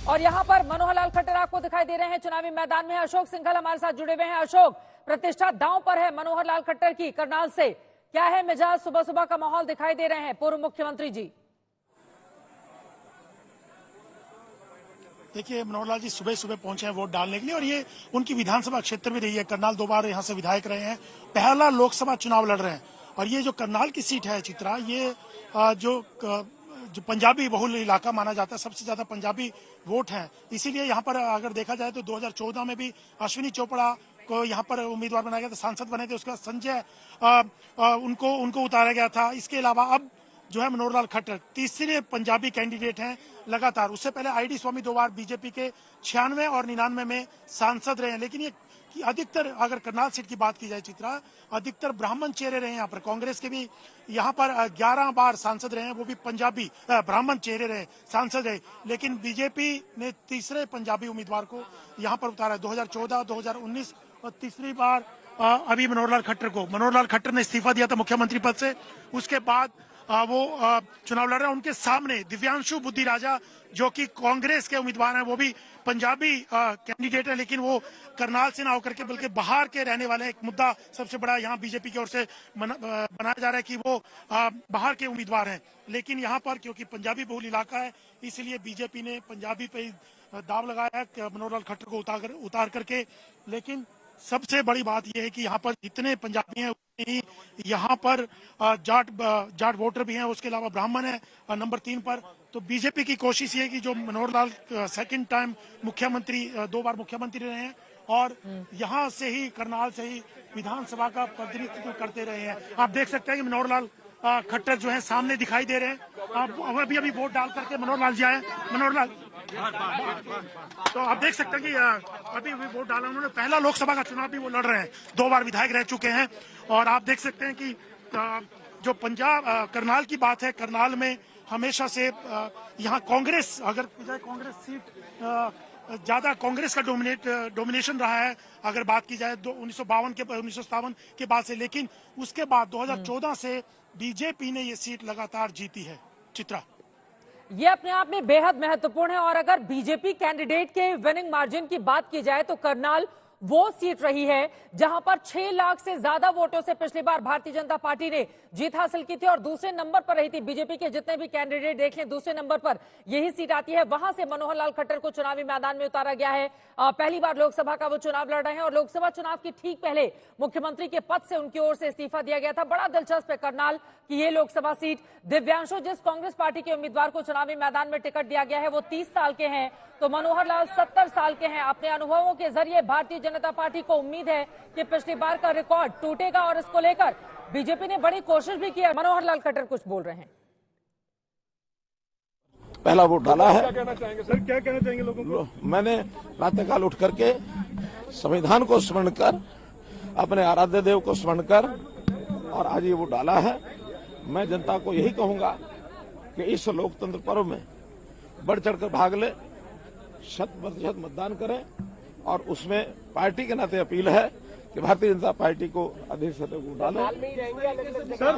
और यहाँ पर मनोहर लाल खट्टर आपको दिखाई दे रहे हैं चुनावी मैदान में। अशोक सिंघल हमारे साथ जुड़े हुए हैं। अशोक, प्रतिष्ठा दांव पर है मनोहर लाल खट्टर की करनाल से, क्या है मिजाज, सुबह सुबह का माहौल दिखाई दे रहे हैं पूर्व मुख्यमंत्री जी? देखिए, मनोहर लाल जी सुबह सुबह पहुंचे हैं वोट डालने के लिए और ये उनकी विधानसभा क्षेत्र में रही है। करनाल 2 बार यहाँ से विधायक रहे हैं, पहला लोकसभा चुनाव लड़ रहे हैं। और ये जो करनाल की सीट है चित्रा, ये जो पंजाबी बहुल इलाका माना जाता है, सबसे ज्यादा पंजाबी वोट हैं। इसीलिए यहाँ पर अगर देखा जाए तो 2014 में भी अश्विनी चोपड़ा को यहाँ पर उम्मीदवार बनाया गया था, सांसद बने थे। उसके बाद संजय उनको उतारा गया था। इसके अलावा अब जो है मनोहर लाल खट्टर तीसरे पंजाबी कैंडिडेट हैं लगातार। उससे पहले आईडी स्वामी 2 बार बीजेपी के 96 और 99 में सांसद रहे हैं। लेकिन ये अधिकतर अगर करनाल सीट की बात की जाए चित्रा, अधिकतर ब्राह्मण चेहरे रहे हैं यहाँ पर। कांग्रेस के भी यहाँ पर 11 बार सांसद रहे हैं, वो भी पंजाबी ब्राह्मण चेहरे रहे, सांसद रहे। लेकिन बीजेपी ने तीसरे पंजाबी उम्मीदवार को यहाँ पर उतारा। 2014, 2019 और तीसरी बार अभी मनोहर लाल खट्टर ने इस्तीफा दिया था मुख्यमंत्री पद से। उसके बाद वो चुनाव लड़ रहे हैं। उनके सामने दिव्यांशु बुद्धि राजा जो कि कांग्रेस के उम्मीदवार हैं, वो भी पंजाबी कैंडिडेट है, लेकिन वो करनाल से ना होकर के बल्कि बाहर के रहने वाले हैं। एक मुद्दा सबसे बड़ा यहाँ बीजेपी की ओर से बनाया जा रहा है कि वो बाहर के उम्मीदवार हैं। लेकिन यहाँ पर क्योंकि पंजाबी बहुल इलाका है, इसलिए बीजेपी ने पंजाबी पे दाव लगाया है मनोहर लाल खट्टर को उतार करके। लेकिन सबसे बड़ी बात यह है कि यहाँ पर जितने पंजाबी हैं उतने ही यहाँ पर जाट वोटर भी हैं। उसके अलावा ब्राह्मण है नंबर 3 पर। तो बीजेपी की कोशिश ये है कि जो मनोहर लाल सेकंड टाइम मुख्यमंत्री 2 बार मुख्यमंत्री रहे हैं और यहाँ से ही करनाल से ही विधानसभा का प्रतिनिधित्व करते रहे हैं। आप देख सकते हैं कि मनोहर लाल खट्टर जो है सामने दिखाई दे रहे हैं। आप अभी वोट डाल करके मनोहर लाल जी आए। मनोहर लाल, तो आप देख सकते हैं कि अभी वोट डाला उन्होंने। पहला लोकसभा का चुनाव भी वो लड़ रहे हैं, 2 बार विधायक रह चुके हैं। और आप देख सकते हैं कि जो करनाल की बात है, करनाल में हमेशा से यहाँ कांग्रेस, अगर कांग्रेस सीट ज्यादा कांग्रेस का डोमिनेशन रहा है अगर बात की जाए 1957 के बाद से। लेकिन उसके बाद 2014 से बीजेपी ने ये सीट लगातार जीती है चित्रा। ये अपने आप में बेहद महत्वपूर्ण है। और अगर बीजेपी कैंडिडेट के विनिंग मार्जिन की बात की जाए तो करनाल वो सीट रही है जहां पर 6 लाख से ज्यादा वोटों से पिछली बार भारतीय जनता पार्टी ने जीत हासिल की थी। और दूसरे नंबर पर रही थी, बीजेपी के जितने भी कैंडिडेट देख लें दूसरे नंबर पर यही सीट आती है। वहां से मनोहर लाल खट्टर को चुनावी मैदान में उतारा गया है। पहली बार लोकसभा का वो चुनाव लड़ रहे हैं और लोकसभा चुनाव के ठीक पहले मुख्यमंत्री के पद से उनकी ओर से इस्तीफा दिया गया था। बड़ा दिलचस्प है करनाल की ये लोकसभा सीट। दिव्यांशु, जिस कांग्रेस पार्टी के उम्मीदवार को चुनावी मैदान में टिकट दिया गया है वो 30 साल के हैं, तो मनोहर लाल 70 साल के हैं। अपने अनुभवों के जरिए भारतीय जनता पार्टी को उम्मीद है कि पिछली बार का रिकॉर्ड टूटेगा और इसको लेकर बीजेपी ने बड़ी कोशिश भी की है। मनोहर लाल खट्टर कुछ बोल रहे हैं। पहला वोट डाला है। क्या कहना चाहेंगे सर, क्या कहना चाहेंगे लोगों को? मैंने प्रातःकाल उठ करके संविधान को स्मरण कर, अपने आराध्य देव को स्मरण कर और आज ये वोट डाला है। मैं जनता को यही कहूंगा कि इस लोकतंत्र पर्व में बढ़ चढ़कर भाग ले, 100% मतदान करें। और उसमें पार्टी के नाते अपील है कि भारतीय जनता पार्टी को अधिक से अधिक वोट डालें। सर,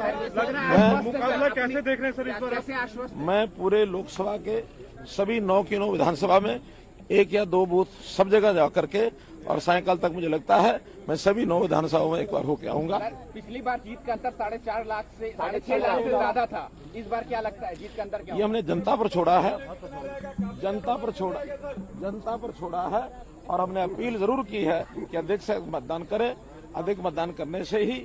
मुकाबला कैसे देख रहे हैं सर इस बार? मैं पूरे लोकसभा के सभी 9 की 9 विधानसभा में 1 या 2 बूथ सब जगह जाकर के और सायंकाल तक मुझे लगता है मैं सभी 9 विधानसभाओं में एक बार होके आऊंगा। पिछली बार जीत का अंतर 4.5 लाख से 6.5 लाख से ज्यादा था। इस बार क्या लगता है जीत का अंतर क्या? ये हमने जनता पर छोड़ा है, जनता पर छोड़ा है। और हमने अपील जरूर की है कि अधिक से मतदान करें। अधिक मतदान करने से ही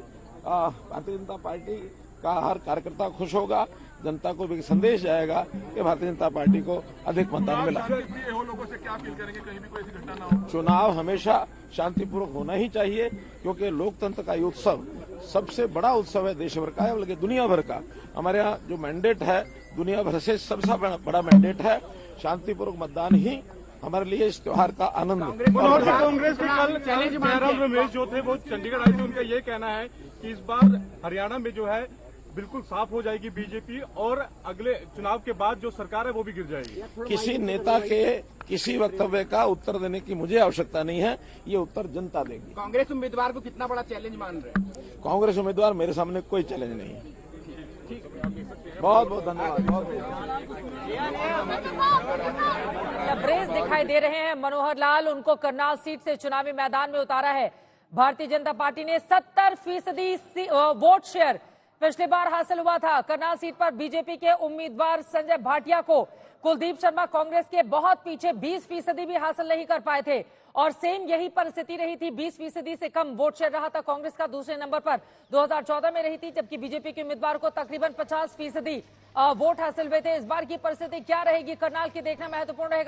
भारतीय जनता पार्टी का हर कार्यकर्ता खुश होगा। जनता को भी संदेश जाएगा कि भारतीय जनता पार्टी को अधिक मतदान मिला। लोगों से क्या अपील करेंगे कहीं भी कोई ऐसी घटना ना हो? चुनाव हमेशा शांतिपूर्वक होना ही चाहिए, क्योंकि लोकतंत्र का ये उत्सव सबसे बड़ा उत्सव है देश भर का, बल्कि दुनिया भर का। हमारे यहाँ जो मैंडेट है दुनिया भर से सबसे बड़ा मैंडेट है। शांतिपूर्वक मतदान ही हमारे लिए इस त्योहार का आनंद। कांग्रेस के कल जयराम रमेश जो थे वो चंडीगढ़ आए थे, उनका ये कहना है कि इस बार हरियाणा में जो है बिल्कुल साफ हो जाएगी बीजेपी और अगले चुनाव के बाद जो सरकार है वो भी गिर जाएगी। किसी नेता के किसी वक्तव्य का उत्तर देने की मुझे आवश्यकता नहीं है, ये उत्तर जनता देगी। कांग्रेस उम्मीदवार को कितना बड़ा चैलेंज मान रहे हैं? कांग्रेस उम्मीदवार मेरे सामने कोई चैलेंज नहीं है। बहुत बहुत धन्यवाद। ब्रेस दिखाई दे रहे हैं मनोहर लाल, उनको करनाल सीट से चुनावी मैदान में उतारा है। भारतीय जनता पार्टी ने 70% वोट शेयर पिछली बार हासिल हुआ था। करनाल सीट पर बीजेपी के उम्मीदवार संजय भाटिया को कुलदीप शर्मा कांग्रेस के बहुत पीछे 20% भी हासिल नहीं कर पाए थे और सेम यही परिस्थिति रही थी। 20% से कम वोट शेयर रहा था कांग्रेस का। दूसरे नंबर पर 2014 में रही थी, जबकि बीजेपी के उम्मीदवार को तकरीबन 50% वोट हासिल हुए थे। इस बार की परिस्थिति क्या रहेगी करनाल की, देखना महत्वपूर्ण रहेगा।